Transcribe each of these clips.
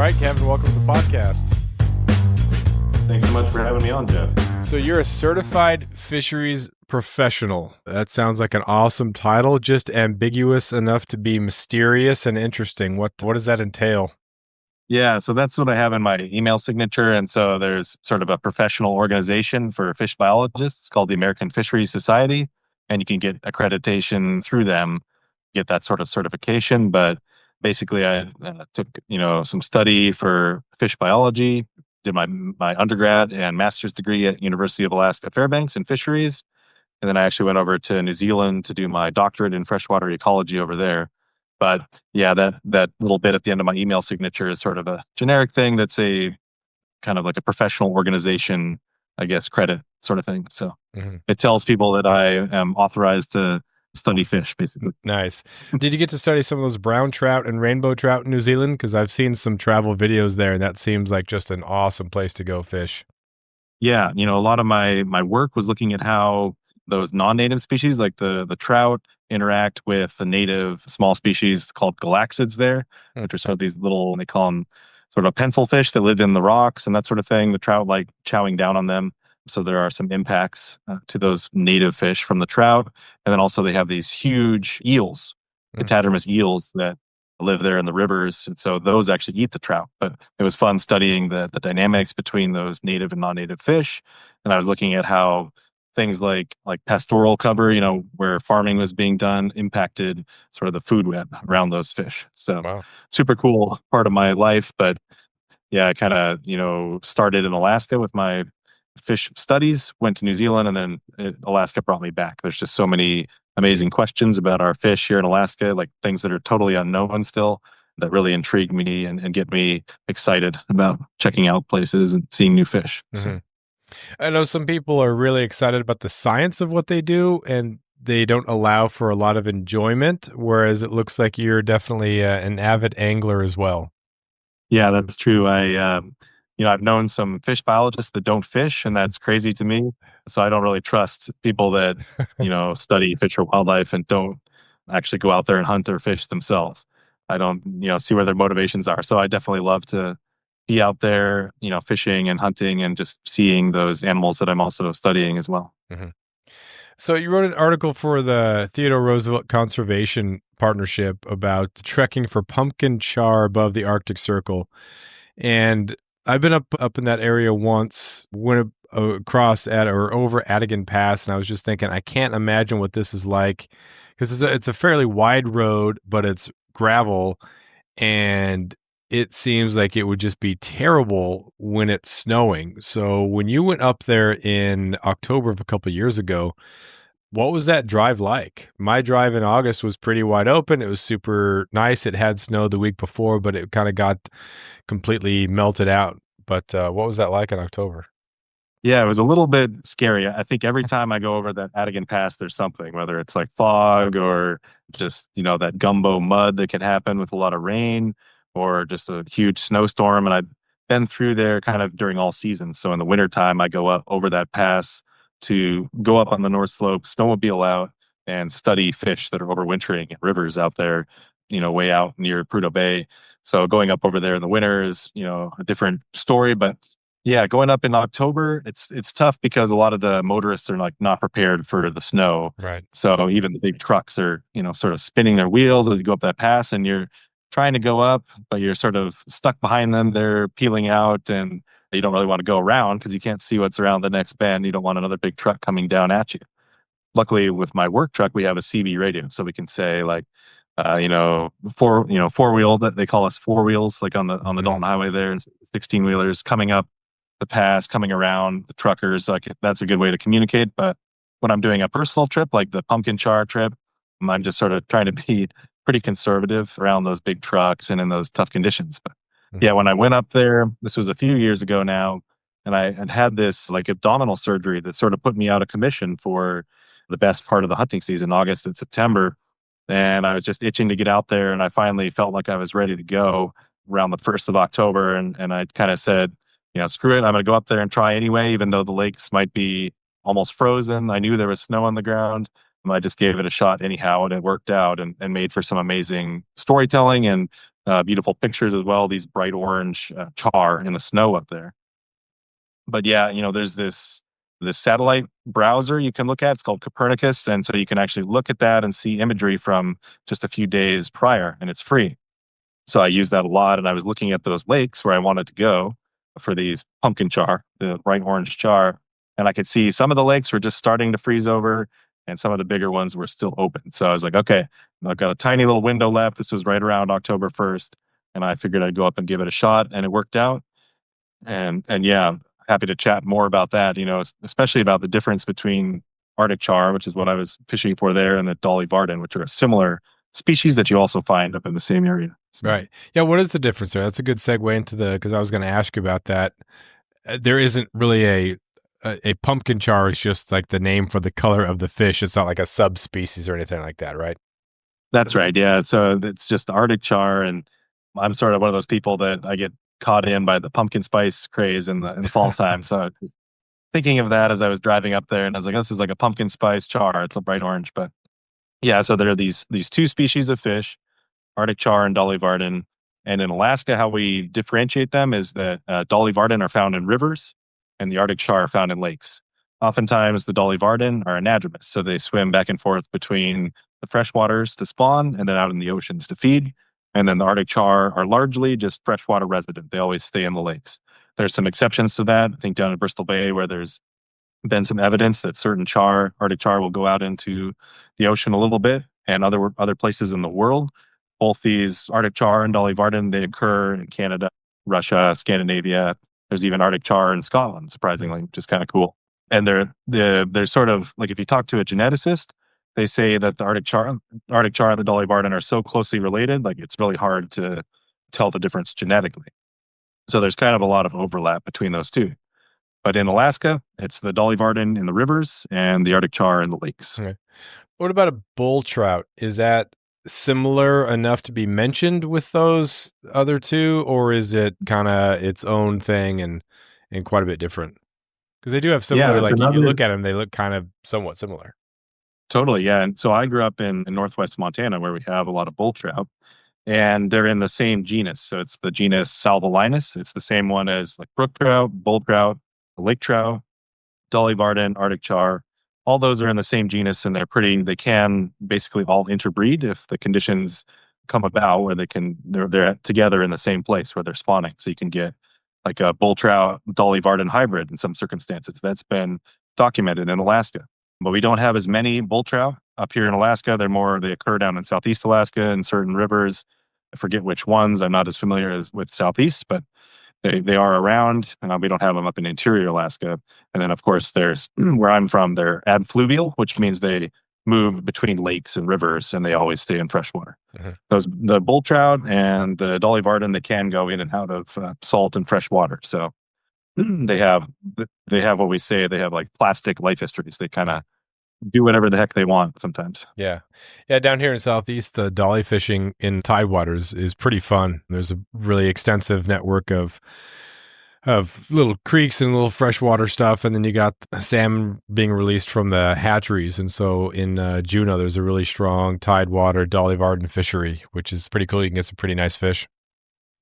right, Kevin, welcome to the podcast. Thanks so much for having me on, Jeff. So you're a certified fisheries professional. That sounds like an awesome title, just ambiguous enough to be mysterious and interesting. What does that entail? Yeah, so that's what I have in my email signature. And so there's sort of a professional organization for fish biologists called the American Fisheries Society. And you can get accreditation through them, get that sort of certification. But basically, I took some study for fish biology, did my undergrad and master's degree at University of Alaska Fairbanks in fisheries. And then I actually went over to New Zealand to do my doctorate in freshwater ecology over there. But yeah, that little bit at the end of my email signature is sort of a generic thing that's a kind of like a professional organization, I guess, credit sort of thing. So it tells people that I am authorized to study fish, basically. Nice. Did you get to study some of those brown trout and rainbow trout in New Zealand? Because I've seen some travel videos there, and that seems like just an awesome place to go fish. Yeah, a lot of my work was looking at how those non-native species like the trout interact with the native small species called galaxids there, which are sort of these little, they call them sort of pencil fish that live in the rocks and that sort of thing. The trout like chowing down on them. So there are some impacts to those native fish from the trout. And then also they have these huge eels, catadromous eels that live there in the rivers. And so those actually eat the trout. But it was fun studying the dynamics between those native and non-native fish. And I was looking at how things like pastoral cover, where farming was being done, impacted sort of the food web around those fish. So Wow. super cool part of my life. But yeah, I kind of, started in Alaska with my fish studies, went to New Zealand, and then Alaska brought me back. There's just so many amazing questions about our fish here in Alaska, like things that are totally unknown still, that really intrigue me and get me excited about checking out places and seeing new fish. So. I know some people are really excited about the science of what they do, and they don't allow for a lot of enjoyment, whereas it looks like you're definitely an avid angler as well. Yeah, that's true. I've known some fish biologists that don't fish, and that's crazy to me. So I don't really trust people that, study fish or wildlife and don't actually go out there and hunt or fish themselves. I don't, see where their motivations are. So I definitely love to be out there, fishing and hunting and just seeing those animals that I'm also studying as well. So you wrote an article for the Theodore Roosevelt Conservation Partnership about trekking for pumpkin char above the Arctic Circle. And I've been up in that area once, went across at or over Adigan Pass, and I was just thinking, I can't imagine what this is like, because it's a fairly wide road, but it's gravel, and it seems like it would just be terrible when it's snowing. So when you went up there in October of a couple of years ago, what was that drive like? My drive in August was pretty wide open. It was super nice. It had snowed the week before, but it kind of got completely melted out. But what was that like in October? Yeah, it was a little bit scary. I think every time I go over that Adigan Pass, there's something, whether it's like fog or just, that gumbo mud that can happen with a lot of rain or just a huge snowstorm. And I've been through there kind of during all seasons. So in the wintertime, I go up over that pass to go up on the North Slope, snowmobile out, and study fish that are overwintering in rivers out there, way out near Prudhoe Bay. So going up over there in the winter is, a different story. But yeah, going up in October, it's tough because a lot of the motorists are like not prepared for the snow. Right. So even the big trucks are, sort of spinning their wheels as you go up that pass, and you're trying to go up, but you're sort of stuck behind them. They're peeling out, and you don't really want to go around because you can't see what's around the next bend. You don't want another big truck coming down at you. Luckily, with my work truck, we have a CB radio, so we can say like, four wheel, that they call us four wheels, like on the Dalton Highway there, and 16 wheelers coming up the pass, coming around the truckers. Like that's a good way to communicate. But when I'm doing a personal trip, like the pumpkin char trip, I'm just sort of trying to be pretty conservative around those big trucks and in those tough conditions. But yeah, when I went up there, this was a few years ago now, and I had this like abdominal surgery that sort of put me out of commission for the best part of the hunting season, August and September. And I was just itching to get out there, and I finally felt like I was ready to go around the 1st of October. And I kind of said, screw it. I'm going to go up there and try anyway, even though the lakes might be almost frozen. I knew there was snow on the ground. I just gave it a shot anyhow, and it worked out and made for some amazing storytelling and beautiful pictures as well. These bright orange char in the snow up there. But yeah, there's this satellite browser you can look at. It's called Copernicus, and so you can actually look at that and see imagery from just a few days prior, and it's free. So I use that a lot, and I was looking at those lakes where I wanted to go for these pumpkin char, the bright orange char, and I could see some of the lakes were just starting to freeze over, and some of the bigger ones were still open. So I was like, okay, I've got a tiny little window left. This was right around October 1st, and I figured I'd go up and give it a shot, and it worked out. And yeah, happy to chat more about that. Especially about the difference between Arctic char, which is what I was fishing for there, and the Dolly Varden, which are a similar species that you also find up in the same area. So, Right. Yeah. What is the difference there? That's a good segue into because I was going to ask you about that. There isn't really a pumpkin char. It's just like the name for the color of the fish. It's not like a subspecies or anything like that, right? that's right. Yeah. So it's just the Arctic char, and I'm sort of one of those people that I get caught in by the pumpkin spice craze in the fall time. So thinking of that as I was driving up there, and I was like, this is like a pumpkin spice char. It's a bright orange, but yeah. So there are these two species of fish, Arctic char and Dolly Varden. And in Alaska, how we differentiate them is that Dolly Varden are found in rivers and the Arctic char are found in lakes. Oftentimes, the Dolly Varden are anadromous, so they swim back and forth between the freshwaters to spawn and then out in the oceans to feed. And then the Arctic char are largely just freshwater resident. They always stay in the lakes. There's some exceptions to that. I think down in Bristol Bay, where there's been some evidence that certain Arctic char will go out into the ocean a little bit, and other places in the world. Both these Arctic char and Dolly Varden, they occur in Canada, Russia, Scandinavia. There's even Arctic char in Scotland, surprisingly, which is kind of cool. And they're sort of like, if you talk to a geneticist, they say that the Arctic char and the Dolly Varden are so closely related, like it's really hard to tell the difference genetically. So there's kind of a lot of overlap between those two. But in Alaska, it's the Dolly Varden in the rivers and the Arctic char in the lakes. Okay. What about a bull trout? Is that similar enough to be mentioned with those other two, or is it kind of its own thing and quite a bit different? Because they do have Yeah, similar, that's like you another. look at them, they look kind of somewhat similar. Totally, yeah. And so I grew up in northwest Montana where we have a lot of bull trout, and they're in the same genus. So it's the genus Salvelinus. It's the same one as like brook trout, bull trout, lake trout, Dolly Varden, Arctic char. All those are in the same genus, and they can basically all interbreed if the conditions come about where they're together in the same place where they're spawning. So you can get like a bull trout Dolly Varden hybrid in some circumstances. That's been documented in Alaska. But we don't have as many bull trout up here in Alaska. They occur down in Southeast Alaska in certain rivers. I forget which ones. I'm not as familiar as with Southeast, but they are around. We don't have them up in interior Alaska. And then, of course, there's where I'm from, they're adfluvial, which means they move between lakes and rivers, and they always stay in freshwater. Mhm. The bull trout and the Dolly Varden, they can go in and out of salt and fresh water. So they have what we say, they have like plastic life histories. They kind of do whatever the heck they want sometimes. Yeah. Yeah. Down here in Southeast, the dolly fishing in tidewaters is pretty fun. There's a really extensive network of little creeks and little freshwater stuff. And then you got salmon being released from the hatcheries. And so in Juneau, there's a really strong tidewater Dolly Varden fishery, which is pretty cool. You can get some pretty nice fish.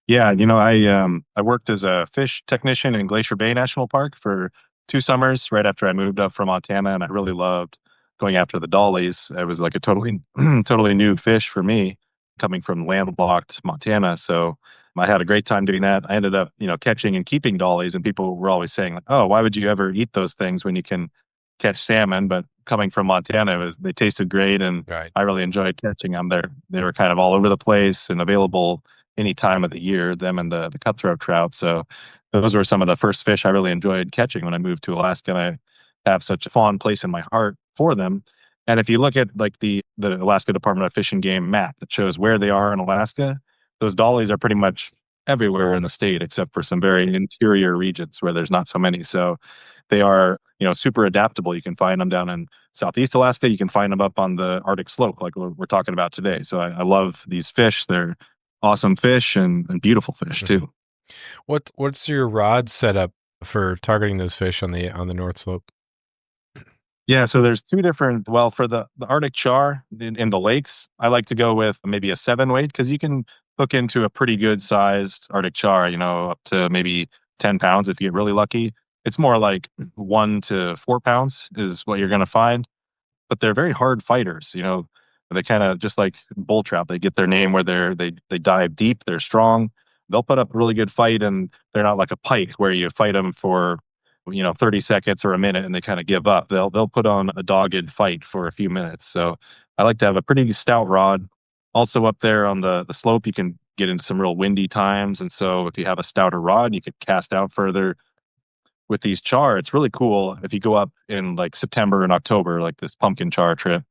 Yeah, I worked as a fish technician in Glacier Bay National Park for 2 summers right after I moved up from Montana, and I really loved going after the dollies. It was like a totally totally new fish for me coming from landlocked Montana. So I had a great time doing that. I ended up, catching and keeping dollies, and people were always saying, like, "Oh, why would you ever eat those things when you can catch salmon?" But coming from Montana, they tasted great, and Right. I really enjoyed catching them. They were kind of all over the place and available any time of the year, them and the cutthroat trout. So those were some of the first fish I really enjoyed catching when I moved to Alaska. And I have such a fond place in my heart for them. And if you look at like the Alaska Department of Fish and Game map that shows where they are in Alaska, those dollies are pretty much everywhere in the state except for some very interior regions where there's not so many. So they are, super adaptable. You can find them down in Southeast Alaska. You can find them up on the Arctic slope, like we're talking about today. So I love these fish. They're awesome fish and beautiful fish too. What's your rod setup for targeting those fish on the North Slope? Yeah, so there's two different. Well, for the Arctic char in the lakes, I like to go with maybe a 7 weight because you can hook into a pretty good sized Arctic char, up to maybe 10 pounds if you get really lucky. It's more like 1 to 4 pounds is what you're going to find, but they're very hard fighters. They kind of just like bull trout. They get their name where they dive deep. They're strong. They'll put up a really good fight, and they're not like a pike where you fight them for 30 seconds or a minute and they kind of give up. They'll put on a dogged fight for a few minutes. So I like to have a pretty stout rod. Also up there on the slope, you can get into some real windy times, and so if you have a stouter rod, you could cast out further with these char. It's really cool if you go up in like September and October, like this pumpkin char trip.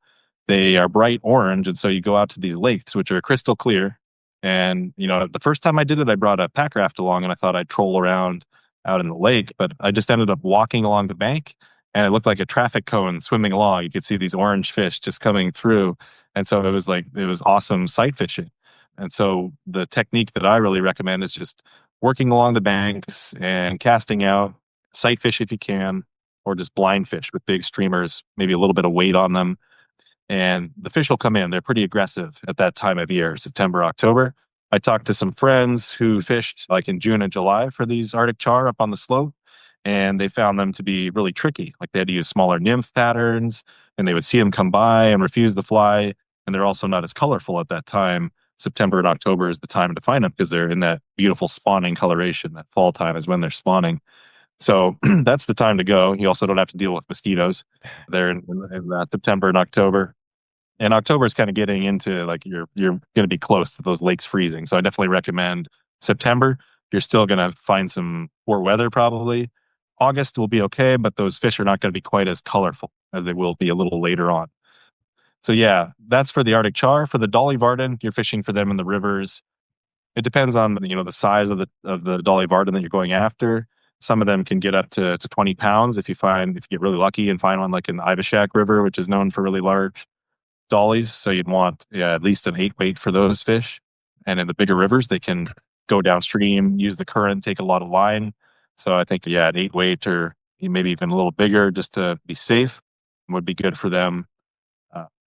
They are bright orange, and so you go out to these lakes, which are crystal clear. And the first time I did it, I brought a pack raft along, and I thought I'd troll around out in the lake, but I just ended up walking along the bank, and it looked like a traffic cone swimming along. You could see these orange fish just coming through, and so it was awesome sight fishing. And so the technique that I really recommend is just working along the banks and casting out sight fish if you can, or just blind fish with big streamers, maybe a little bit of weight on them. And the fish will come in. They're pretty aggressive at that time of year, September, October. I talked to some friends who fished like in June and July for these Arctic char up on the slope, and they found them to be really tricky. Like they had to use smaller nymph patterns, and they would see them come by and refuse to fly. And they're also not as colorful at that time. September and October is the time to find them because they're in that beautiful spawning coloration. That fall time is when they're spawning. So that's the time to go. You also don't have to deal with mosquitoes. They're in September and October. And October is kind of getting into like you're going to be close to those lakes freezing. So I definitely recommend September. You're still going to find some poor weather probably. August will be okay, but those fish are not going to be quite as colorful as they will be a little later on. So yeah, that's for the Arctic char. For the Dolly Varden, you're fishing for them in the rivers. It depends on the size of the Dolly Varden that you're going after. Some of them can get up to 20 pounds if you get really lucky and find one like in the Ivashak River, which is known for really large dollies. So you'd want at least an 8 weight for those fish. And in the bigger rivers, they can go downstream, use the current, take a lot of line. So I think an 8 weight or maybe even a little bigger just to be safe would be good for them.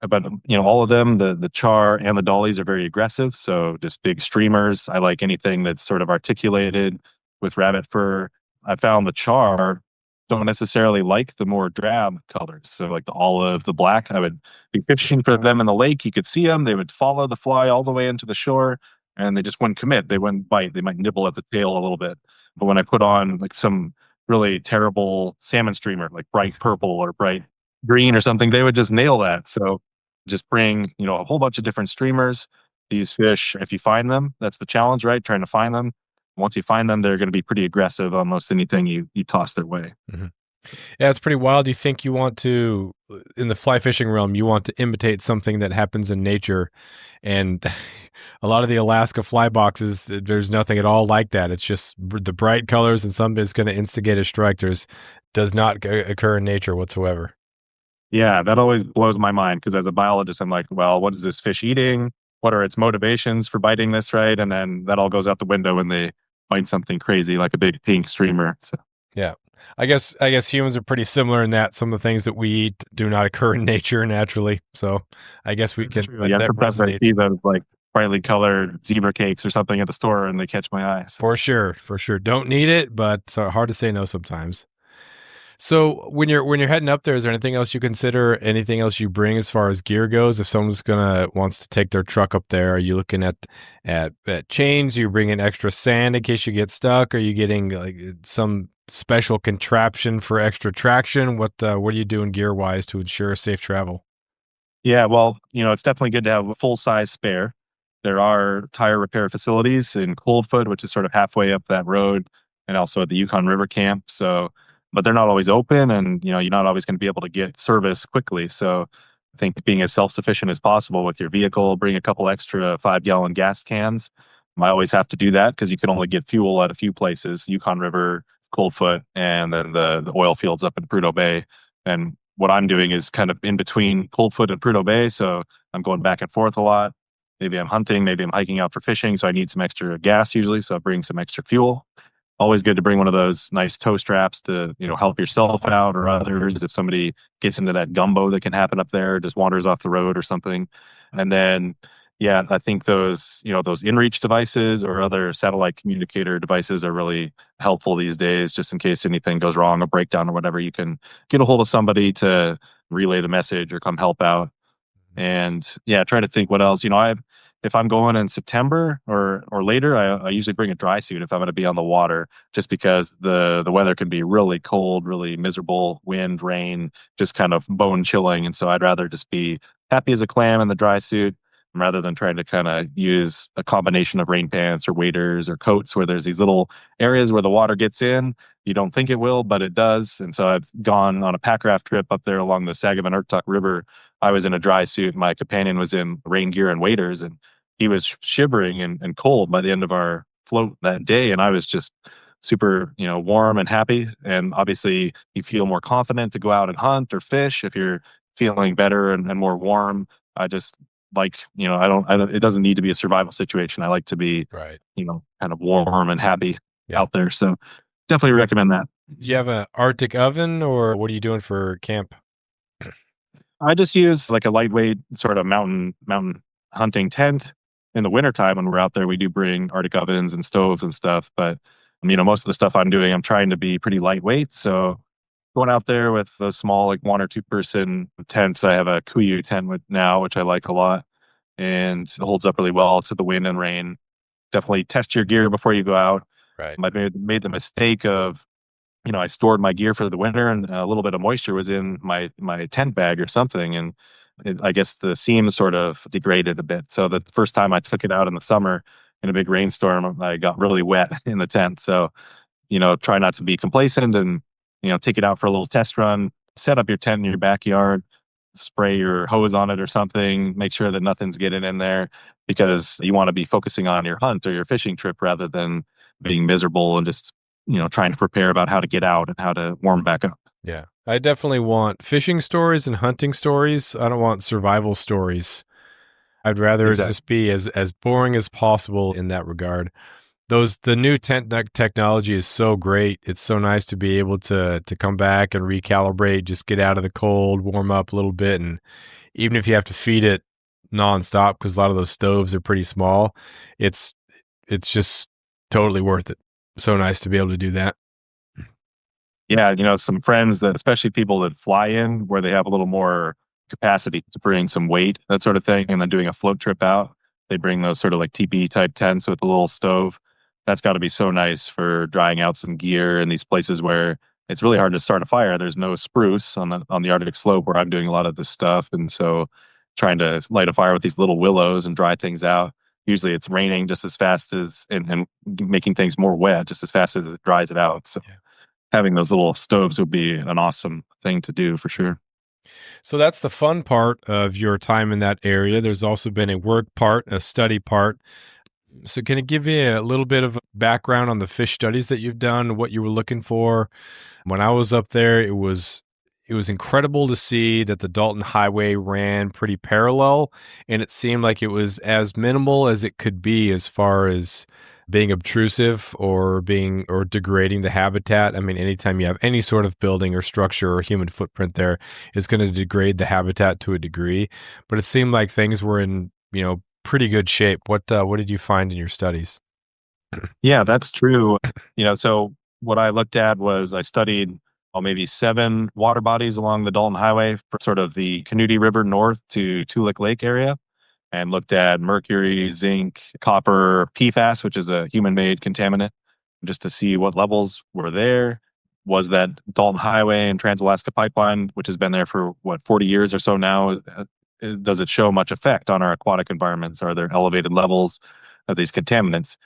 But all of them, the char and the dollies are very aggressive. So just big streamers. I like anything that's sort of articulated with rabbit fur. I found the char don't necessarily like the more drab colors. So like the olive, the black, I would be fishing for them in the lake. You could see them. They would follow the fly all the way into the shore, and they just wouldn't commit. They wouldn't bite. They might nibble at the tail a little bit. But when I put on like some really terrible salmon streamer, like bright purple or bright green or something, they would just nail that. So just bring, a whole bunch of different streamers. These fish, if you find them, that's the challenge, right? Trying to find them. Once you find them, they're going to be pretty aggressive on most anything you toss their way. Mm-hmm. Yeah, it's pretty wild. You think you want to, in the fly fishing realm, you want to imitate something that happens in nature. And a lot of the Alaska fly boxes, there's nothing at all like that. It's just the bright colors and something that's going to instigate a strike. Does not occur in nature whatsoever. Yeah, that always blows my mind because as a biologist, I'm like, well, what is this fish eating? What are its motivations for biting this, right? And then that all goes out the window when they bite something crazy like a big pink streamer. So yeah, I guess humans are pretty similar in that some of the things that we eat do not occur in nature naturally. So I guess we can. Yeah, sometimes I see those like brightly colored zebra cakes or something at the store, and they catch my eye. So. For sure. Don't need it, but it's hard to say no sometimes. So when you're heading up there, is there anything else you consider? Anything else you bring as far as gear goes? If someone's wants to take their truck up there, are you looking at chains? Are you bringing extra sand in case you get stuck? Are you getting like some special contraption for extra traction? What are you doing gear wise to ensure safe travel? Yeah, well, it's definitely good to have a full size spare. There are tire repair facilities in Coldfoot, which is sort of halfway up that road, and also at the Yukon River Camp. So, but they're not always open, and you're not always going to be able to get service quickly. So I think being as self-sufficient as possible with your vehicle, bring a couple extra 5-gallon gas cans. I always have to do that because you can only get fuel at a few places, Yukon River, Coldfoot, and then the oil fields up in Prudhoe Bay. And what I'm doing is kind of in between Coldfoot and Prudhoe Bay. So I'm going back and forth a lot. Maybe I'm hunting, maybe I'm hiking out for fishing. So I need some extra gas usually. So I bring some extra fuel. Always good to bring one of those nice tow straps to, help yourself out or others. If somebody gets into that gumbo that can happen up there, just wanders off the road or something. And then, Yeah, I think those inReach devices or other satellite communicator devices are really helpful these days, just in case anything goes wrong, a breakdown or whatever. You can get a hold of somebody to relay the message or come help out. And yeah, try to think what else. If I'm going in September or later, I usually bring a dry suit if I'm going to be on the water, just because the weather can be really cold, really miserable, wind, rain, just kind of bone chilling. And so I'd rather just be happy as a clam in the dry suit rather than trying to kind of use a combination of rain pants or waders or coats where there's these little areas where the water gets in. You don't think it will, but it does. And so I've gone on a pack raft trip up there along the Sagavanirktok River. I was in a dry suit. My companion was in rain gear and waders, and he was shivering and cold by the end of our float that day. And I was just super, warm and happy. And obviously, you feel more confident to go out and hunt or fish if you're feeling better and more warm. I just like, it doesn't need to be a survival situation. I like to be, Right. kind of warm and happy Yeah. out there. So definitely recommend that. Do you have an Arctic oven, or what are you doing for camp? I just use like a lightweight sort of mountain hunting tent. In the wintertime when we're out there, we do bring Arctic ovens and stoves and stuff. But most of the stuff I'm doing, I'm trying to be pretty lightweight. So going out there with those small, like 1 or 2 person tents, I have a Kuiu tent with now, which I like a lot, and it holds up really well to the wind and rain. Definitely test your gear before you go out. Right. I made the mistake of I stored my gear for the winter, and a little bit of moisture was in my tent bag or something, and I guess the seams sort of degraded a bit. So the first time I took it out in the summer in a big rainstorm, I got really wet in the tent. So try not to be complacent, and take it out for a little test run. Set up your tent in your backyard, spray your hose on it or something. Make sure that nothing's getting in there, because you want to be focusing on your hunt or your fishing trip rather than being miserable and just trying to prepare about how to get out and how to warm back up. Yeah. I definitely want fishing stories and hunting stories. I don't want survival stories. I'd rather it Exactly. just be as boring as possible in that regard. The new technology is so great. It's so nice to be able to come back and recalibrate, just get out of the cold, warm up a little bit, and even if you have to feed it nonstop because a lot of those stoves are pretty small, it's just totally worth it. So nice to be able to do that. Yeah, some friends that, especially people that fly in where they have a little more capacity to bring some weight, that sort of thing, and then doing a float trip out, they bring those sort of like teepee type tents with a little stove. That's got to be so nice for drying out some gear in these places where it's really hard to start a fire. There's no spruce on the Arctic slope where I'm doing a lot of this stuff, and so trying to light a fire with these little willows and dry things out. Usually, it's raining just as fast as and making things more wet just as fast as it dries it out. So Yeah. having those little stoves would be an awesome thing to do for sure. So that's the fun part of your time in that area. There's also been a work part, a study part. So can it give you a little bit of background on the fish studies that you've done, what you were looking for? When I was up there, it was incredible to see that the Dalton Highway ran pretty parallel, and it seemed like it was as minimal as it could be as far as being obtrusive or degrading the habitat. I mean, anytime you have any sort of building or structure or human footprint there, it's going to degrade the habitat to a degree. But it seemed like things were in, pretty good shape. What did you find in your studies? Yeah, that's true. So what I looked at was I studied maybe 7 water bodies along the Dalton Highway for sort of the Canute River north to Toolik Lake area, and looked at mercury, zinc, copper, PFAS, which is a human-made contaminant, just to see what levels were there. Was that Dalton Highway and Trans-Alaska Pipeline, which has been there for 40 years or so now, does it show much effect on our aquatic environments? Are there elevated levels of these contaminants?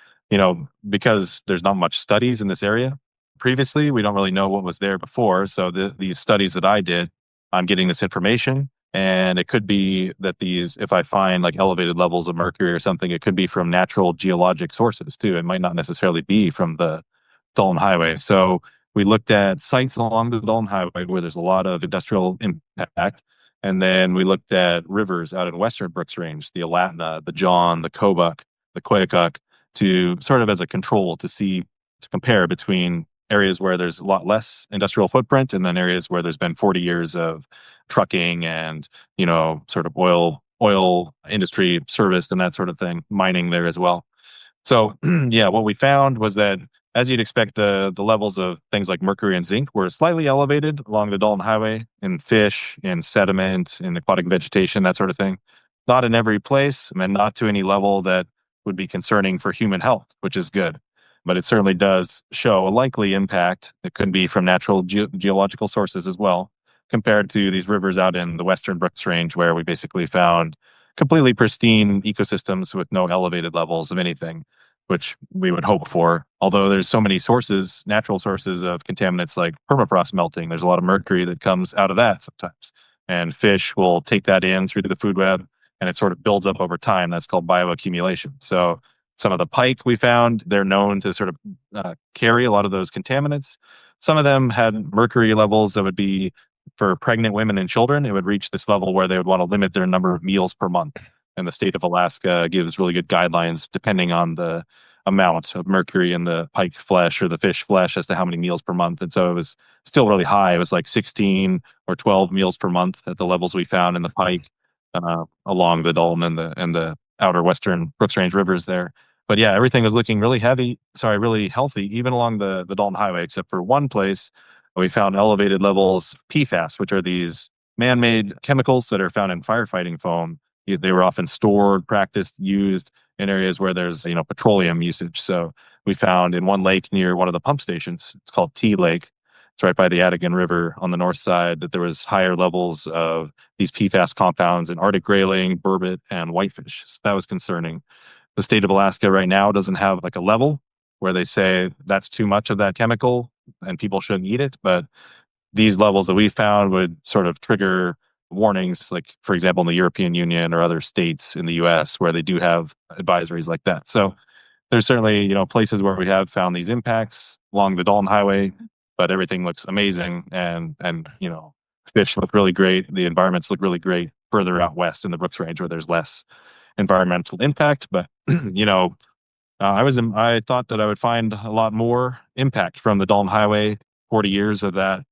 Because there's not much studies in this area previously, we don't really know what was there before. So these studies that I did, I'm getting this information. And it could be that if I find like elevated levels of mercury or something, it could be from natural geologic sources too. It might not necessarily be from the Dalton Highway. So we looked at sites along the Dalton Highway where there's a lot of industrial impact. And then we looked at rivers out in Western Brooks Range, the Alatna, the John, the Kobuk, the Koyukuk, to sort of as a control to compare between areas where there's a lot less industrial footprint and then areas where there's been 40 years of trucking and, sort of oil oil industry service and that sort of thing, mining there as well. So, yeah, what we found was that, as you'd expect, the levels of things like mercury and zinc were slightly elevated along the Dalton Highway in fish, in sediment, in aquatic vegetation, that sort of thing. Not in every place, and not to any level that would be concerning for human health, which is good. But it certainly does show a likely impact. It could be from natural geological sources as well, compared to these rivers out in the Western Brooks Range, where we basically found completely pristine ecosystems with no elevated levels of anything, which we would hope for. Although there's so many sources, natural sources of contaminants like permafrost melting, there's a lot of mercury that comes out of that sometimes. And fish will take that in through the food web and it sort of builds up over time. That's called bioaccumulation. So some of the pike we found, they're known to sort of carry a lot of those contaminants. Some of them had mercury levels that would be for pregnant women and children. It would reach this level where they would want to limit their number of meals per month. And the state of Alaska gives really good guidelines depending on the amount of mercury in the pike flesh or the fish flesh as to how many meals per month. And so it was still really high. It was like 16 or 12 meals per month at the levels we found in the pike along the Dalton and the outer western Brooks Range rivers there. But yeah, everything was looking really healthy, even along the Dalton Highway, except for one place we found elevated levels of PFAS, which are these man-made chemicals that are found in firefighting foam. They were often stored, practiced, used in areas where there's petroleum usage. So we found in one lake near one of the pump stations, it's called T Lake. It's right by the Adigan River on the north side, that there was higher levels of these PFAS compounds in Arctic grayling, burbot, and whitefish. So that was concerning. The state of Alaska right now doesn't have like a level where they say that's too much of that chemical and people shouldn't eat it. But these levels that we found would sort of trigger warnings, like, for example, in the European Union or other states in the US where they do have advisories like that. So there's certainly, places where we have found these impacts along the Dalton Highway, but everything looks amazing. And fish look really great. The environments look really great further out west in the Brooks Range where there's less environmental impact. But, I thought that I would find a lot more impact from the Dalton Highway, 40 years of that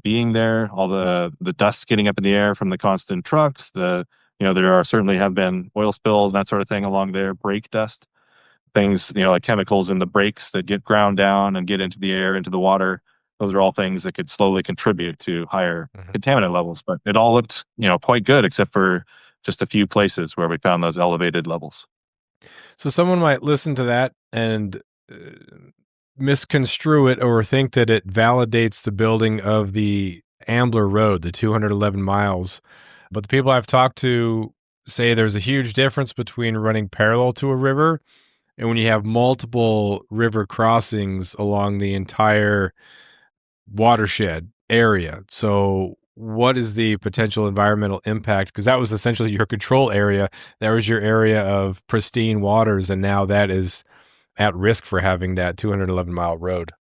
being there, all the dust getting up in the air from the constant trucks, there are certainly have been oil spills and that sort of thing along there, brake dust, things, like chemicals in the brakes that get ground down and get into the air, into the water. Those are all things that could slowly contribute to higher contaminant levels. But it all looked, quite good, except for just a few places where we found those elevated levels. So someone might listen to that and misconstrue it or think that it validates the building of the Ambler Road, the 211 miles. But the people I've talked to say there's a huge difference between running parallel to a river and when you have multiple river crossings along the entire watershed area. So what is the potential environmental impact? Because that was essentially your control area. That was your area of pristine waters. And now that is at risk for having that 211-mile road.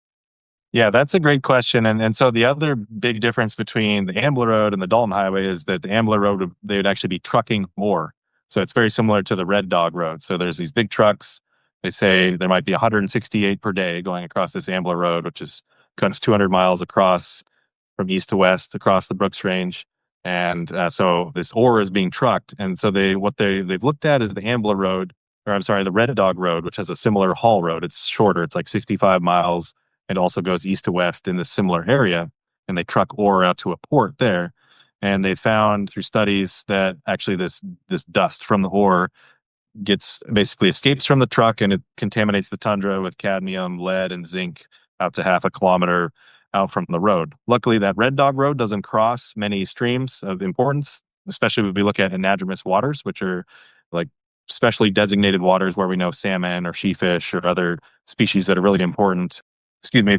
Yeah, that's a great question. And so the other big difference between the Ambler Road and the Dalton Highway is that the Ambler Road, they would actually be trucking ore. So it's very similar to the Red Dog Road. So there's these big trucks. They say there might be 168 per day going across this Ambler Road, which cuts 200 miles across from east to west across the Brooks Range. And so this ore is being trucked. And so they've looked at is the Ambler Road, the Red Dog Road, which has a similar haul road. It's shorter. It's like 65 miles. It also goes east to west in this similar area. And they truck ore out to a port there. And they found through studies that actually this dust from the ore escapes from the truck and it contaminates the tundra with cadmium, lead, and zinc out to half a kilometer out from the road. Luckily, that Red Dog Road doesn't cross many streams of importance, especially when we look at anadromous waters, which are like specially designated waters where we know salmon or sheefish or other species that are really important,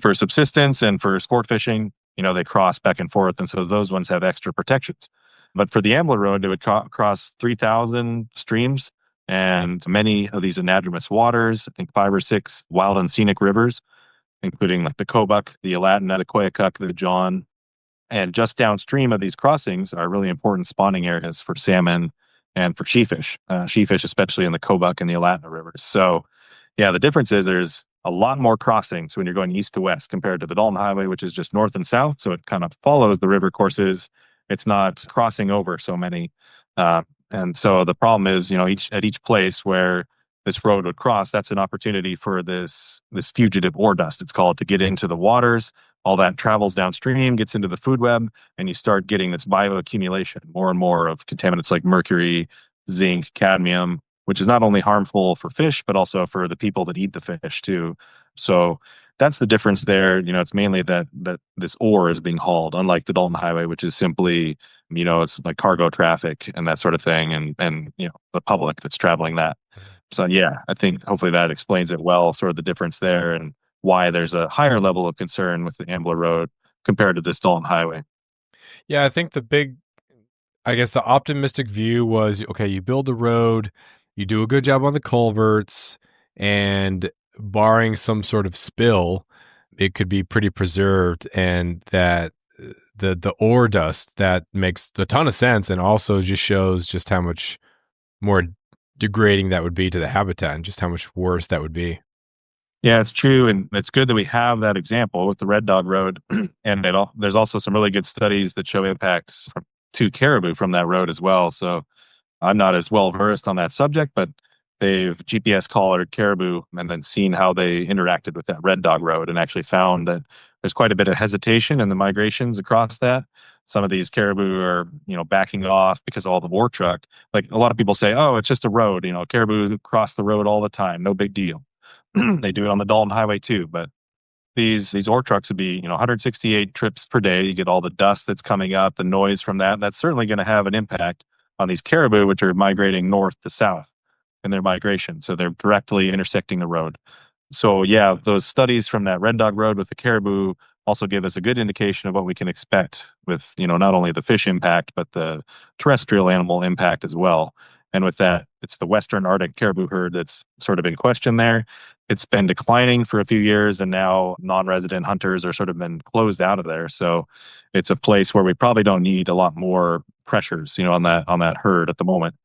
for subsistence and for sport fishing. They cross back and forth. And so those ones have extra protections. But for the Ambler Road, it would cross 3,000 streams and many of these anadromous waters, I think 5 or 6 wild and scenic rivers, including like the Kobuk, the Alatin, the Koyukuk, the John. And just downstream of these crossings are really important spawning areas for salmon and for sheefish, especially in the Kobuk and the Alatin rivers. So yeah, the difference is there's a lot more crossings when you're going east to west compared to the Dalton Highway, which is just north and south. So it kind of follows the river courses. It's not crossing over so many And so the problem is, each place where this road would cross, that's an opportunity for this fugitive ore dust, it's called, to get into the waters. All that travels downstream, gets into the food web, and you start getting this bioaccumulation, more and more of contaminants like mercury, zinc, cadmium, which is not only harmful for fish, but also for the people that eat the fish too. So that's the difference there. It's mainly that this ore is being hauled, unlike the Dalton Highway, which is simply, it's like cargo traffic and that sort of thing, and the public that's traveling that. So yeah, I think hopefully that explains it well, sort of the difference there and why there's a higher level of concern with the Ambler Road compared to this Dalton Highway. Yeah, I think I guess the optimistic view was, okay, you build the road, you do a good job on the culverts, and barring some sort of spill, it could be pretty preserved, and that the ore dust, that makes a ton of sense, and also just shows just how much more degrading that would be to the habitat and just how much worse that would be. Yeah, it's true, and it's good that we have that example with the Red Dog Road, and there's also some really good studies that show impacts to caribou from that road as well. So I'm not as well versed on that subject, but they've GPS collared caribou and then seen how they interacted with that Red Dog Road, and actually found that there's quite a bit of hesitation in the migrations across that. Some of these caribou are, backing off because of all the war truck. Like a lot of people say, oh, it's just a road. Caribou cross the road all the time, no big deal. They do it on the Dalton Highway too, but these ore trucks would be 168 trips per day. You get all the dust that's coming up, the noise from that. That's certainly going to have an impact on these caribou, which are migrating north to south in their migration. So they're directly intersecting the road. So yeah, those studies from that Red Dog Road with the caribou also give us a good indication of what we can expect with, not only the fish impact, but the terrestrial animal impact as well. And with that, it's the Western Arctic caribou herd that's sort of in question there. It's been declining for a few years, and now non-resident hunters are sort of been closed out of there. So it's a place where we probably don't need a lot more pressures, on that herd at the moment.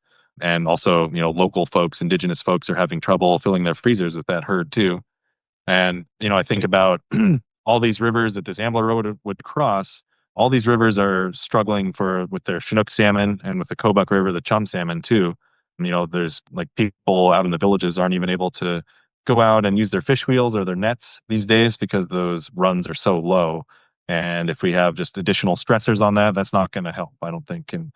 And also, local folks, indigenous folks, are having trouble filling their freezers with that herd too. And, I think about all these rivers that this Ambler Road would cross. All these rivers are struggling with their Chinook salmon, and with the Kobuk River, the chum salmon too. There's like people out in the villages aren't even able to go out and use their fish wheels or their nets these days because those runs are so low. And if we have just additional stressors on that, that's not going to help, I don't think. And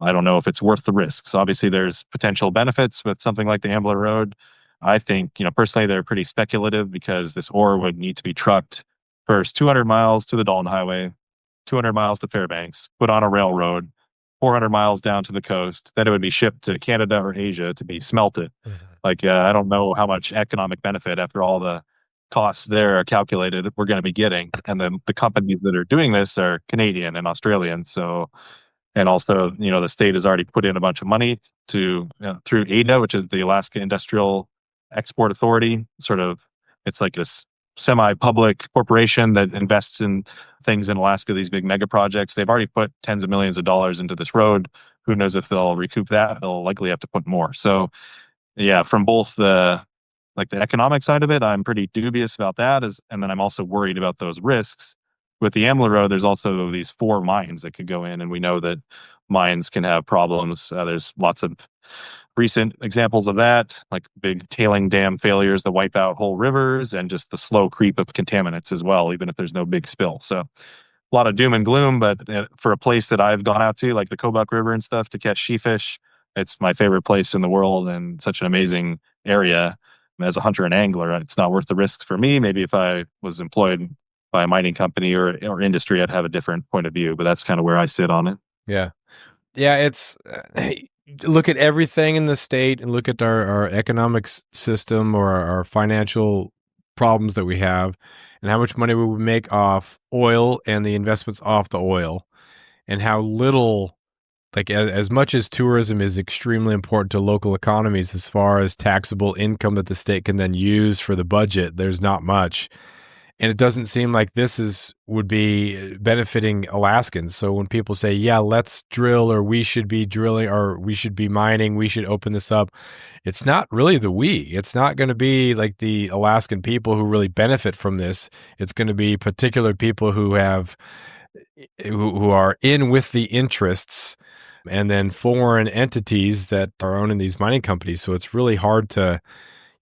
I don't know if it's worth the risks. Obviously, there's potential benefits with something like the Ambler Road. I think, personally, they're pretty speculative because this ore would need to be trucked first 200 miles to the Dalton Highway, 200 miles to Fairbanks, put on a railroad, 400 miles down to the coast. Then it would be shipped to Canada or Asia to be smelted. Like, I don't know how much economic benefit, after all the costs there are calculated, we're going to be getting. And then the companies that are doing this are Canadian and Australian. So, and also, the state has already put in a bunch of money to, through AIDA, which is the Alaska Industrial Export Authority. Sort of, it's like this semi-public corporation that invests in things in Alaska, these big mega projects. They've already put tens of millions of dollars into this road. Who knows if they'll recoup that? They'll likely have to put more. So yeah, from both the economic side of it, I'm pretty dubious about that. And then I'm also worried about those risks. With the Ambler Road, there's also these 4 mines that could go in, and we know that mines can have problems. There's lots of recent examples of that, like big tailing dam failures that wipe out whole rivers, and just the slow creep of contaminants as well, even if there's no big spill. So a lot of doom and gloom, but for a place that I've gone out to, like the Kobuk River and stuff, to catch sheefish, it's my favorite place in the world and such an amazing area. And as a hunter and angler, it's not worth the risks for me. Maybe if I was employed by a mining company or industry, I'd have a different point of view, but that's kind of where I sit on it. Yeah. Yeah, it's look at everything in the state and look at our economic system, or our financial problems that we have, and how much money we would make off oil and the investments off the oil, and how little, like as much as tourism is extremely important to local economies, as far as taxable income that the state can then use for the budget, there's not much. And it doesn't seem like would be benefiting Alaskans. So when people say, yeah, let's drill, or we should be drilling, or we should be mining, we should open this up, it's not really it's not going to be like the Alaskan people who really benefit from this. It's going to be particular people who are in with the interests, and then foreign entities that are owning these mining companies. So it's really hard to,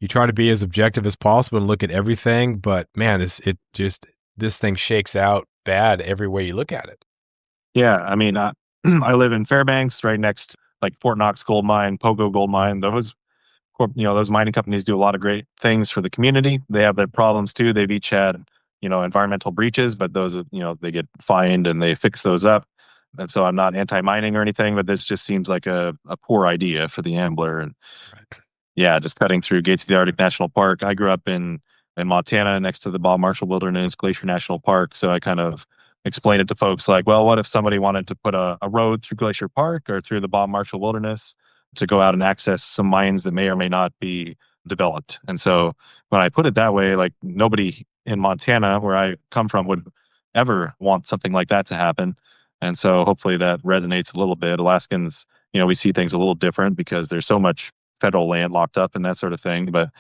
you try to be as objective as possible and look at everything, but man, this thing shakes out bad every way you look at it. Yeah, I mean, I live in Fairbanks, right next like Fort Knox Gold Mine, Pogo Gold Mine. Those mining companies do a lot of great things for the community. They have their problems too. They've each had, environmental breaches, but those, they get fined and they fix those up. And so I'm not anti-mining or anything, but this just seems like a poor idea for the Ambler. And Right. yeah, just cutting through Gates of the Arctic National Park. I grew up in Montana next to the Bob Marshall Wilderness Glacier National Park. So I kind of explained it to folks like, well, what if somebody wanted to put a road through Glacier Park or through the Bob Marshall Wilderness to go out and access some mines that may or may not be developed? And so when I put it that way, like nobody in Montana, where I come from, would ever want something like that to happen. And so hopefully that resonates a little bit. Alaskans, we see things a little different because there's so much federal land locked up and that sort of thing. But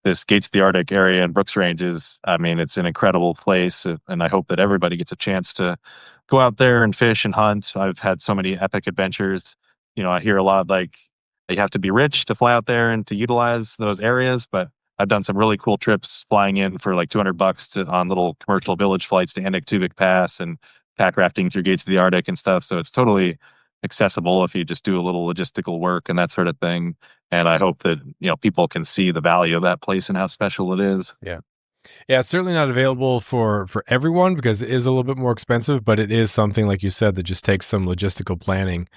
this Gates of the Arctic area and Brooks Range is, I mean, it's an incredible place. And I hope that everybody gets a chance to go out there and fish and hunt. I've had so many epic adventures. I hear a lot like you have to be rich to fly out there and to utilize those areas. But I've done some really cool trips flying in for like $200 on little commercial village flights to Anaktuvuk Pass and pack rafting through Gates of the Arctic and stuff. So it's totally accessible if you just do a little logistical work and that sort of thing. And I hope that, people can see the value of that place and how special it is. Yeah. Yeah, it's certainly not available for everyone because it is a little bit more expensive, but it is something like you said that just takes some logistical planning.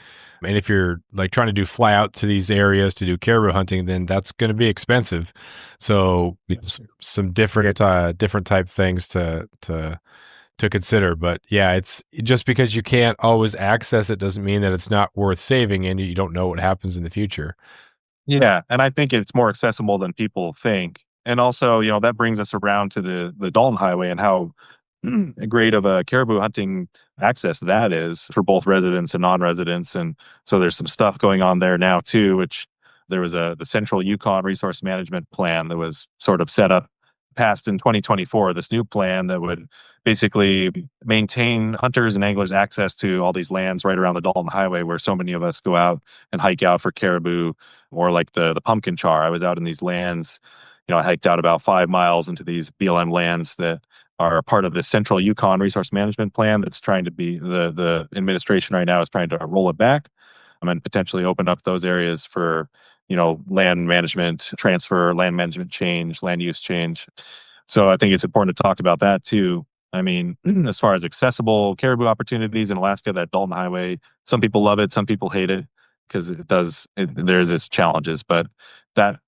And if you're like trying to do fly out to these areas to do caribou hunting, then that's going to be expensive. So some different type things to consider. But yeah, it's just because you can't always access it doesn't mean that it's not worth saving, and you don't know what happens in the future. Yeah, and I think it's more accessible than people think. And also, that brings us around to the Dalton Highway and how great of a caribou hunting access that is for both residents and non-residents. And so there's some stuff going on there now too, which there was the Central Yukon Resource Management Plan that was sort of set up, passed in 2024, this new plan that would basically maintain hunters and anglers access to all these lands right around the Dalton Highway where so many of us go out and hike out for caribou, or like the pumpkin char. I was out in these lands, I hiked out about 5 miles into these BLM lands that are a part of the Central Yukon Resource Management Plan that's trying to be, the administration right now is trying to roll it back and potentially open up those areas for, land management transfer, land management change, land use change. So I think it's important to talk about that too. I mean, as far as accessible caribou opportunities in Alaska, that Dalton Highway, some people love it, some people hate it because there's its challenges, but that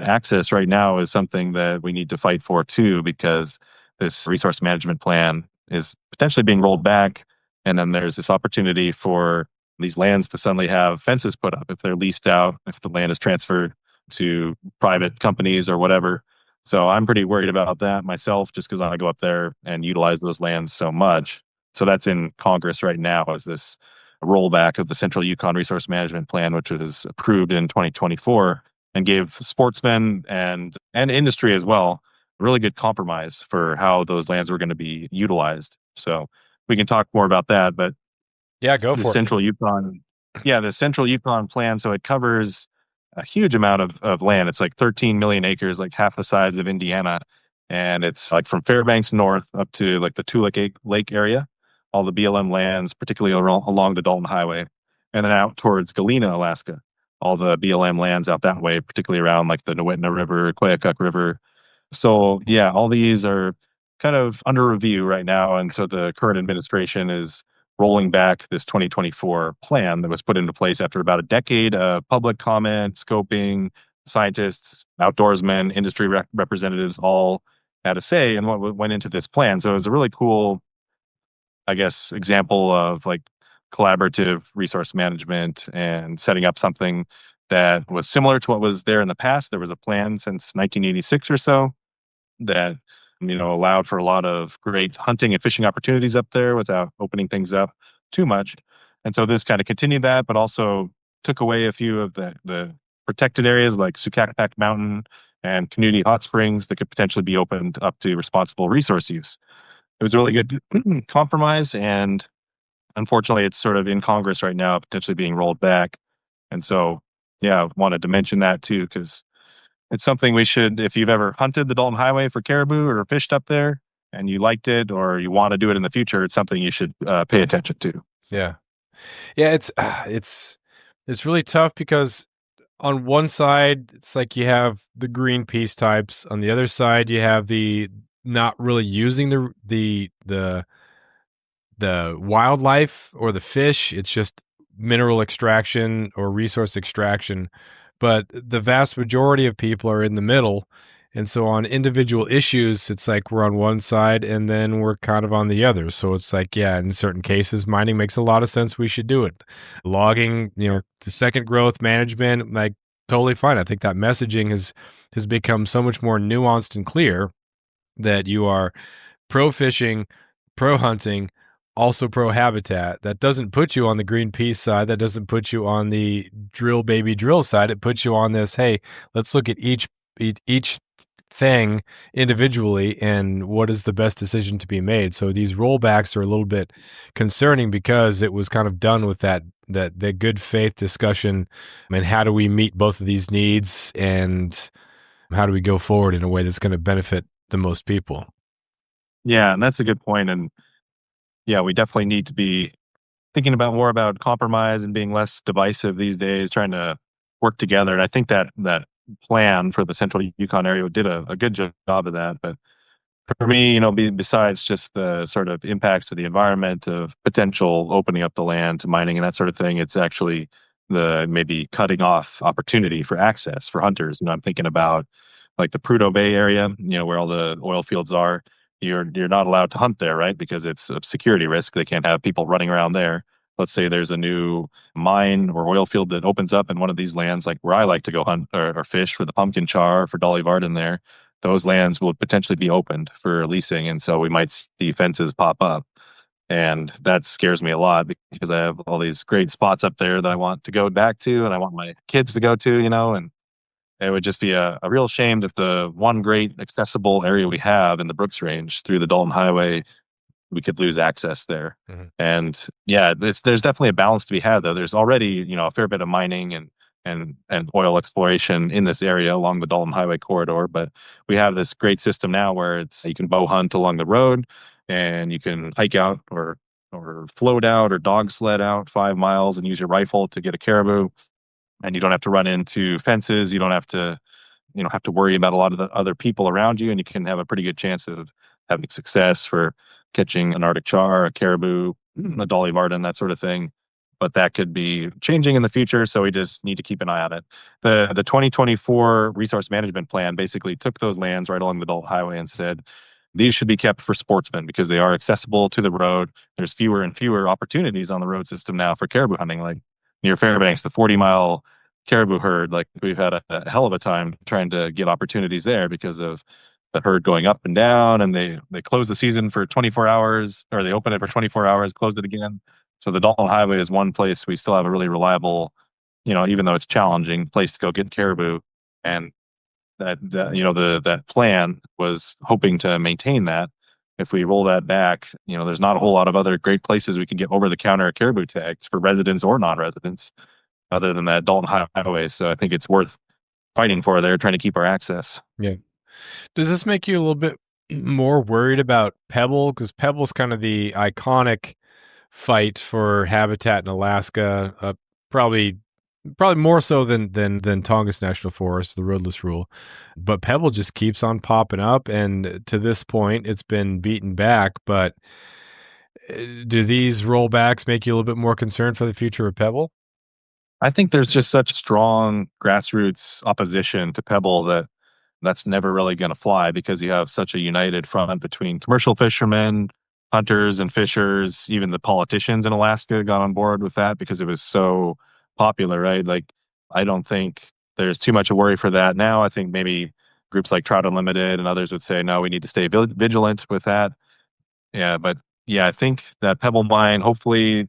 access right now is something that we need to fight for too, because this resource management plan is potentially being rolled back. And then there's this opportunity for these lands to suddenly have fences put up if they're leased out, if the land is transferred to private companies or whatever. So I'm pretty worried about that myself, just because I go up there and utilize those lands so much. So that's in Congress right now, as this rollback of the Central Yukon Resource Management Plan, which was approved in 2024 and gave sportsmen and industry as well a really good compromise for how those lands were going to be utilized. So we can talk more about that, but Yeah, go the for it. Central Yukon, the Central Yukon plan. So it covers a huge amount of land. It's like 13 million acres, like half the size of Indiana. And it's like from Fairbanks north up to like the Toolik Lake area, all the BLM lands, particularly along the Dalton Highway, and then out towards Galena, Alaska, all the BLM lands out that way, particularly around like the Nowitna River, Koyukuk River. So yeah, all these are kind of under review right now. And so the current administration is rolling back this 2024 plan that was put into place after about a decade of public comment, scoping, scientists, outdoorsmen, industry representatives all had a say in what went into this plan. So it was a really cool, I guess, example of like collaborative resource management and setting up something that was similar to what was there in the past. There was a plan since 1986 or so that allowed for a lot of great hunting and fishing opportunities up there without opening things up too much. And so this kind of continued that, but also took away a few of the protected areas like Sukakpak Mountain and Community Hot Springs that could potentially be opened up to responsible resource use. It was a really good compromise, and unfortunately, it's sort of in Congress right now, potentially being rolled back. And so, yeah, wanted to mention that too, because it's something we should, if you've ever hunted the Dalton Highway for caribou or fished up there and you liked it or you want to do it in the future, it's something you should pay attention to. Yeah. Yeah, it's really tough because on one side it's like you have the Greenpeace types, on the other side you have the not really using the wildlife or the fish. It's just mineral extraction or resource extraction. But the vast majority of people are in the middle. And so on individual issues, it's like we're on one side and then we're kind of on the other. So it's like, yeah, in certain cases, mining makes a lot of sense. We should do it. Logging, the second growth management, like totally fine. I think that messaging has become so much more nuanced and clear that you are pro fishing, pro hunting, also pro habitat. That doesn't put you on the Greenpeace side. That doesn't put you on the drill baby drill side. It puts you on this, hey, let's look at each thing individually and what is the best decision to be made. So these rollbacks are a little bit concerning because it was kind of done with that good faith discussion and how do we meet both of these needs and how do we go forward in a way that's going to benefit the most people. Yeah, and that's a good point. And yeah, we definitely need to be thinking about more about compromise and being less divisive these days, trying to work together. And I think that plan for the central Yukon area did a good job of that. But for me, besides just the sort of impacts to the environment of potential opening up the land to mining and that sort of thing, it's actually the maybe cutting off opportunity for access for hunters. I'm thinking about like the Prudhoe Bay area, where all the oil fields are. You're not allowed to hunt there, right? Because it's a security risk. They can't have people running around there. Let's say there's a new mine or oil field that opens up in one of these lands, like where I like to go hunt or fish for the pumpkin char for Dolly Varden there. Those lands will potentially be opened for leasing. And so we might see fences pop up. And that scares me a lot because I have all these great spots up there that I want to go back to and I want my kids to go to, and it would just be a real shame if the one great accessible area we have in the Brooks Range through the Dalton Highway, we could lose access there. Mm-hmm. And yeah, there's definitely a balance to be had, though. There's already, a fair bit of mining and oil exploration in this area along the Dalton Highway corridor. But we have this great system now where you can bow hunt along the road and you can hike out or float out or dog sled out 5 miles and use your rifle to get a caribou. And you don't have to run into fences. You don't have to, have to worry about a lot of the other people around you. And you can have a pretty good chance of having success for catching an Arctic char, a caribou, a Dolly Varden, that sort of thing. But that could be changing in the future. So we just need to keep an eye on it. The 2024 resource management plan basically took those lands right along the Dalton Highway and said, these should be kept for sportsmen because they are accessible to the road. There's fewer and fewer opportunities on the road system now for caribou hunting. Like near Fairbanks, the 40-mile caribou herd, like we've had a hell of a time trying to get opportunities there because of the herd going up and down, and they close the season for 24 hours, or they open it for 24 hours, close it again. So the Dalton Highway is one place we still have a really reliable, even though it's challenging, place to go get caribou. And that plan was hoping to maintain that. If we roll that back, there's not a whole lot of other great places we can get over-the-counter caribou tags for residents or non-residents other than that Dalton Highway. So I think it's worth fighting for there, trying to keep our access. Yeah. Does this make you a little bit more worried about Pebble? Because Pebble's kind of the iconic fight for habitat in Alaska, probably more so than Tongass National Forest, the roadless rule. But Pebble just keeps on popping up, and to this point, it's been beaten back. But do these rollbacks make you a little bit more concerned for the future of Pebble? I think there's just such strong grassroots opposition to Pebble that's never really going to fly because you have such a united front between commercial fishermen, hunters and fishers. Even the politicians in Alaska got on board with that because it was so popular, right? Like, I don't think there's too much of worry for that now. I think maybe groups like Trout Unlimited and others would say, no, we need to stay vigilant with that. Yeah, but yeah, I think that Pebble mine, hopefully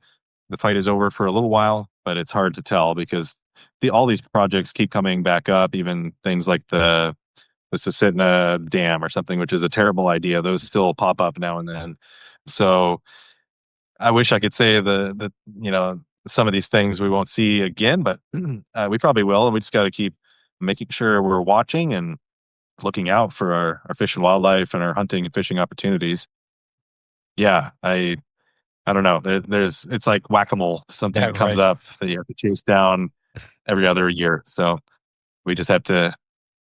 the fight is over for a little while, but it's hard to tell because all these projects keep coming back up, even things like the Susitna Dam or something, which is a terrible idea. Those still pop up now and then. So I wish I could say some of these things we won't see again, but we probably will. And we just got to keep making sure we're watching and looking out for our fish and wildlife and our hunting and fishing opportunities. Yeah, I don't know. There's it's like whack-a-mole. Something Yeah, comes right. up that you have to chase down every other year. So we just have to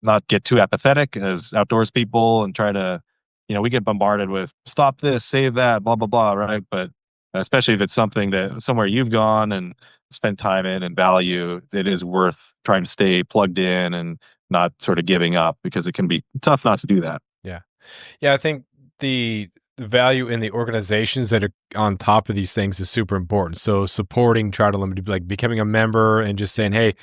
not get too apathetic as outdoors people and try to, we get bombarded with stop this, save that, blah, blah, blah, right? But especially if it's something that somewhere you've gone and spent time in and value, it is worth trying to stay plugged in and not sort of giving up because it can be tough not to do that. Yeah. Yeah, I think the value in the organizations that are on top of these things is super important. So supporting Trout Unlimited, like becoming a member and just saying, hey,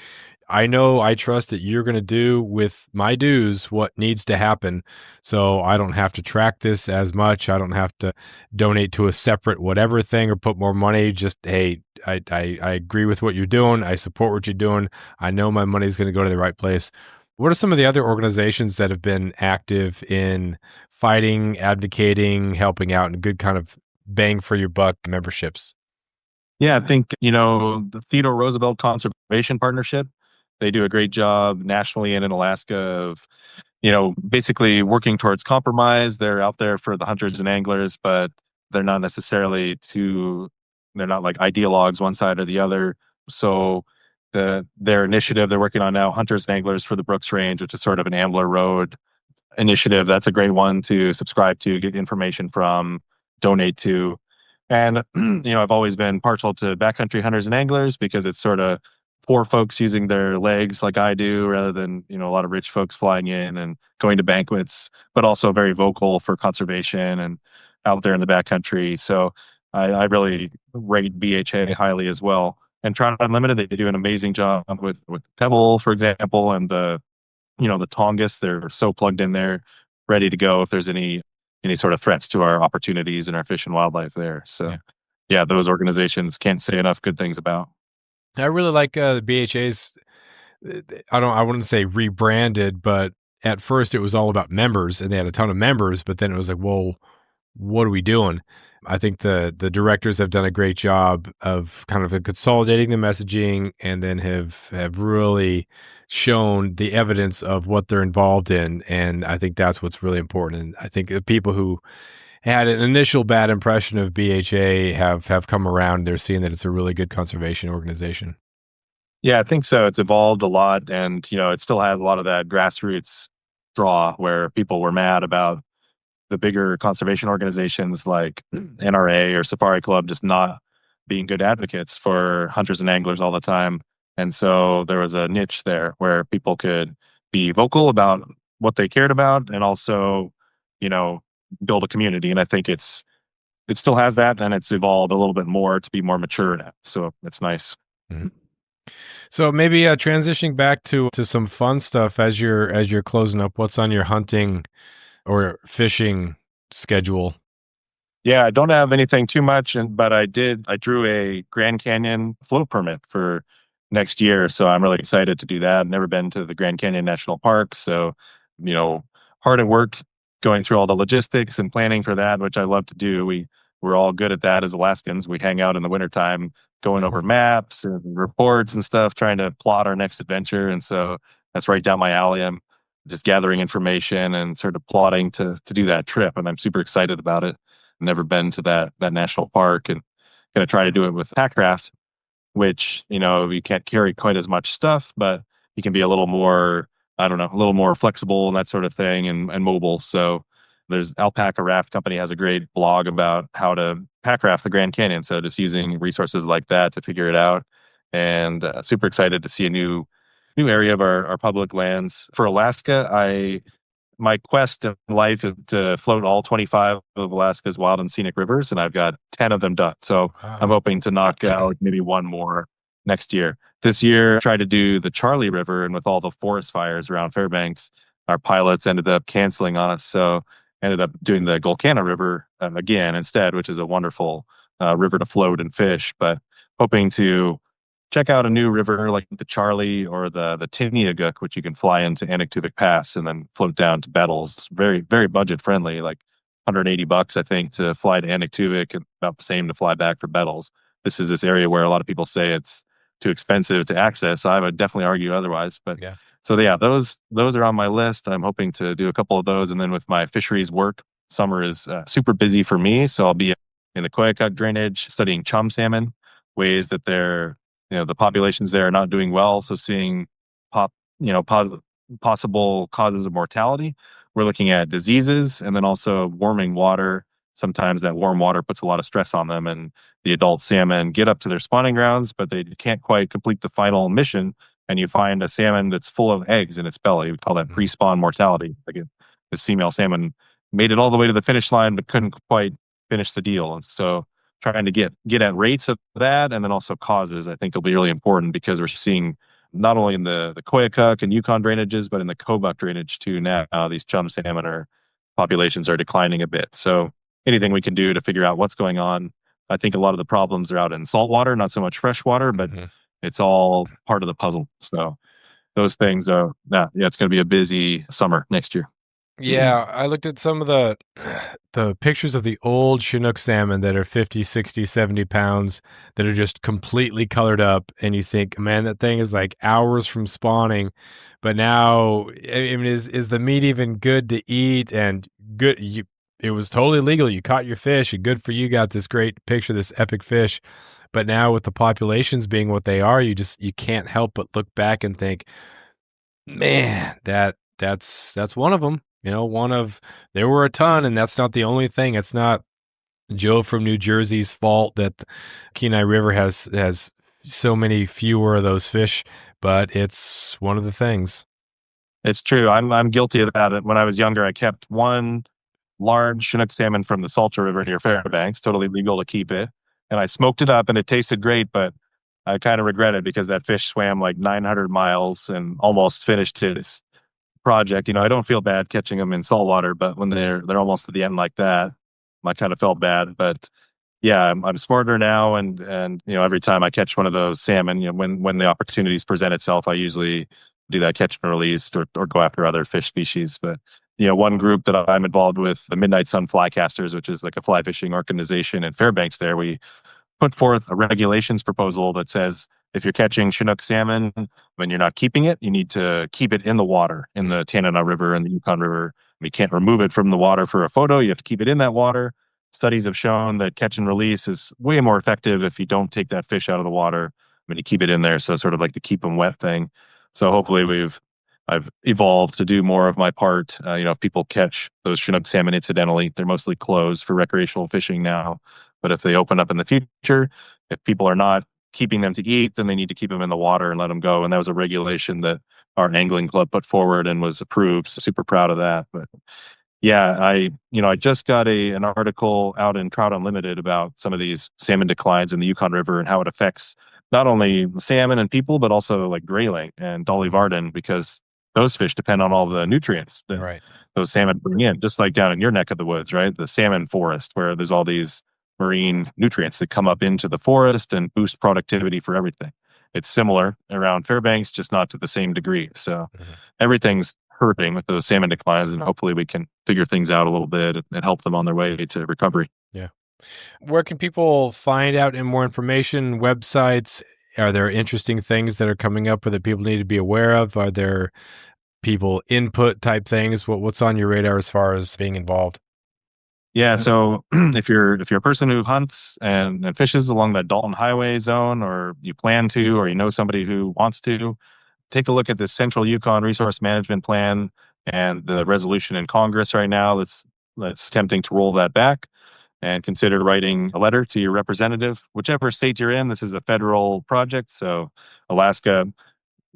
I know I trust that you're going to do with my dues what needs to happen. So I don't have to track this as much. I don't have to donate to a separate whatever thing or put more money. Just, hey, I agree with what you're doing. I support what you're doing. I know my money is going to go to the right place. What are some of the other organizations that have been active in fighting, advocating, helping out, and good kind of bang for your buck memberships? Yeah, I think, the Theodore Roosevelt Conservation Partnership, they do a great job nationally and in Alaska of, basically working towards compromise. They're out there for the hunters and anglers, but they're not necessarily they're not like ideologues one side or the other. So their initiative they're working on now, Hunters and Anglers for the Brooks Range, which is sort of an Ambler Road initiative. That's a great one to subscribe to, get information from, donate to. And, I've always been partial to backcountry hunters and anglers because it's sort of poor folks using their legs like I do rather than, a lot of rich folks flying in and going to banquets, but also very vocal for conservation and out there in the backcountry. So I really rate BHA highly as well. And Trout Unlimited, they do an amazing job with Pebble, for example, and the Tongass. They're so plugged in there, ready to go if there's any sort of threats to our opportunities and our fish and wildlife there. So Yeah. yeah, those organizations can't say enough good things about. I really like the BHA's. I wouldn't say rebranded, but at first it was all about members, and they had a ton of members. But then it was like, well, what are we doing? I think the directors have done a great job of kind of consolidating the messaging, and then have really shown the evidence of what they're involved in, and I think that's what's really important. And I think the people who had an initial bad impression of BHA have come around. They're seeing that it's a really good conservation organization. Yeah, I think so. It's evolved a lot, and it still had a lot of that grassroots draw where people were mad about the bigger conservation organizations like NRA or Safari Club just not being good advocates for hunters and anglers all the time. And so there was a niche there where people could be vocal about what they cared about and also, you know, build a community. And I think it still has that, and it's evolved a little bit more to be more mature now. So it's nice. Mhm. So maybe transitioning back to some fun stuff as you're closing up. What's on your hunting or fishing schedule? Yeah, I don't have anything too much, but I drew a Grand Canyon float permit for next year. So I'm really excited to do that. I've never been to the Grand Canyon National Park. So, you know, hard at work going through all the logistics and planning for that, which I love to do. We're all good at that as Alaskans. We hang out in the wintertime going over maps and reports and stuff, trying to plot our next adventure. And so that's right down my alley. I'm just gathering information and sort of plotting to do that trip. And I'm super excited about it. Never been to that national park and going to try to do it with Packcraft, which, you can't carry quite as much stuff, but you can be a little more, I don't know, a little more flexible and that sort of thing and mobile. So there's Alpaca Raft Company has a great blog about how to pack raft the Grand Canyon. So just using resources like that to figure it out. And super excited to see a new area of our public lands. For Alaska, my quest in life is to float all 25 of Alaska's wild and scenic rivers, and I've got 10 of them done. So I'm Wow. hoping to knock out maybe one more next year. This year, I tried to do the Charlie River, and with all the forest fires around Fairbanks, our pilots ended up canceling on us. So ended up doing the Golcana River again instead, which is a wonderful river to float and fish. But hoping to check out a new river like the Charlie or the Tiniaguk, which you can fly into Anaktuvuk Pass and then float down to Bettles. Very, very budget friendly, like $180, I think, to fly to Anaktuvik, and about the same to fly back for Bettles. This is this area where a lot of people say it's too expensive to access. I would definitely argue otherwise. But Yeah. so yeah, those are on my list. I'm hoping to do a couple of those, and then with my fisheries work, summer is super busy for me. So I'll be in the Koyukuk drainage studying chum salmon, ways that the populations there are not doing well. So seeing pop, you know, possible causes of mortality. We're looking at diseases and then also warming water. Sometimes that warm water puts a lot of stress on them, and the adult salmon get up to their spawning grounds, but they can't quite complete the final mission. And you find a salmon that's full of eggs in its belly. We call that pre-spawn mortality. This female salmon made it all the way to the finish line, but couldn't quite finish the deal. And so trying to get at rates of that and then also causes, I think will be really important, because we're seeing not only in the Koyukuk and Yukon drainages, but in the Kobuk drainage too now. These chum salmon populations are declining a bit. So anything we can do to figure out what's going on. I think a lot of the problems are out in saltwater, not so much freshwater, but it's all part of the puzzle. So those things, it's going to be a busy summer next year. Yeah, I looked at some of the pictures of the old Chinook salmon that are 50, 60, 70 pounds that are just completely colored up, and you think, man, that thing is like hours from spawning. But now, I mean, is the meat even good to eat? And good, it was totally legal. You caught your fish, and good for you. Got this great picture, this epic fish. But now with the populations being what they are, you can't help but look back and think, man, that's one of them. There were a ton, and that's not the only thing. It's not Joe from New Jersey's fault that the Kenai River has so many fewer of those fish, but it's one of the things. It's true. I'm guilty of that. When I was younger, I kept one large Chinook salmon from the Salter River near Fairbanks, totally legal to keep it. And I smoked it up and it tasted great, but I kind of regret it because that fish swam like 900 miles and almost finished its project. I don't feel bad catching them in saltwater, but when they're almost to the end like that, I kind of felt bad. But yeah, I'm smarter now, and every time I catch one of those salmon, when the opportunities present itself, I usually do that catch and release or go after other fish species. But one group that I'm involved with, the Midnight Sun Flycasters, which is like a fly fishing organization in Fairbanks there, we put forth a regulations proposal that says if you're catching Chinook salmon, when you're not keeping it, you need to keep it in the water, in the Tanana River and the Yukon River. You can't remove it from the water for a photo. You have to keep it in that water. Studies have shown that catch and release is way more effective if you don't take that fish out of the water. You keep it in there. So sort of like the keep them wet thing. So hopefully I've evolved to do more of my part. If people catch those Chinook salmon incidentally, they're mostly closed for recreational fishing now. But if they open up in the future, if people are not keeping them to eat, then they need to keep them in the water and let them go. And that was a regulation that our angling club put forward and was approved. So super proud of that. But yeah, I just got an article out in Trout Unlimited about some of these salmon declines in the Yukon River and how it affects not only salmon and people, but also like grayling and Dolly Varden, because those fish depend on all the nutrients that those salmon bring in, just like down in your neck of the woods, right? The salmon forest, where there's all these marine nutrients that come up into the forest and boost productivity for everything. It's similar around Fairbanks, just not to the same degree. So everything's hurting with those salmon declines, and hopefully we can figure things out a little bit and help them on their way to recovery. Yeah. Where can people find out more information? Websites? Are there interesting things that are coming up that people need to be aware of? Are there people input type things? What's on your radar as far as being involved? Yeah, so if you're a person who hunts and fishes along that Dalton Highway zone, or you plan to, or you know somebody who wants to, take a look at the Central Yukon Resource Management Plan and the resolution in Congress right now that's attempting to roll that back, and consider writing a letter to your representative, whichever state you're in. This is a federal project, so Alaska,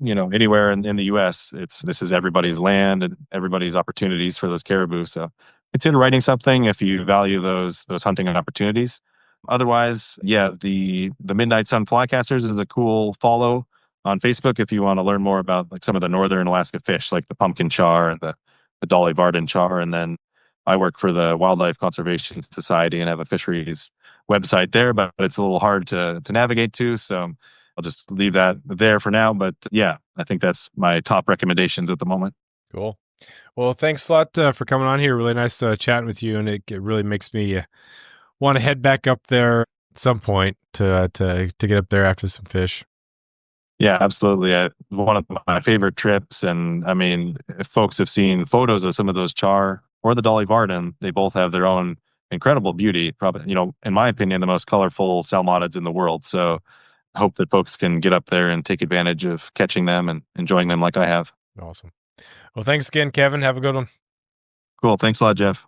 anywhere in the U.S., this is everybody's land and everybody's opportunities for those caribou. So consider writing something if you value those hunting opportunities. Otherwise, yeah, the Midnight Sun Flycasters is a cool follow on Facebook if you want to learn more about like some of the northern Alaska fish, like the pumpkin char and the Dolly Varden char. And then I work for the Wildlife Conservation Society and have a fisheries website there, but it's a little hard to navigate to. So I'll just leave that there for now. But yeah, I think that's my top recommendations at the moment. Cool. Well, thanks a lot for coming on here. Really nice chatting with you, and it really makes me want to head back up there at some point to get up there after some fish. Yeah, absolutely. One of my favorite trips. And I mean, if folks have seen photos of some of those char or the Dolly Varden, they both have their own incredible beauty. Probably, in my opinion, the most colorful salmonids in the world. So I hope that folks can get up there and take advantage of catching them and enjoying them like I have. Awesome. Well, thanks again, Kevin. Have a good one. Cool. Thanks a lot, Jeff.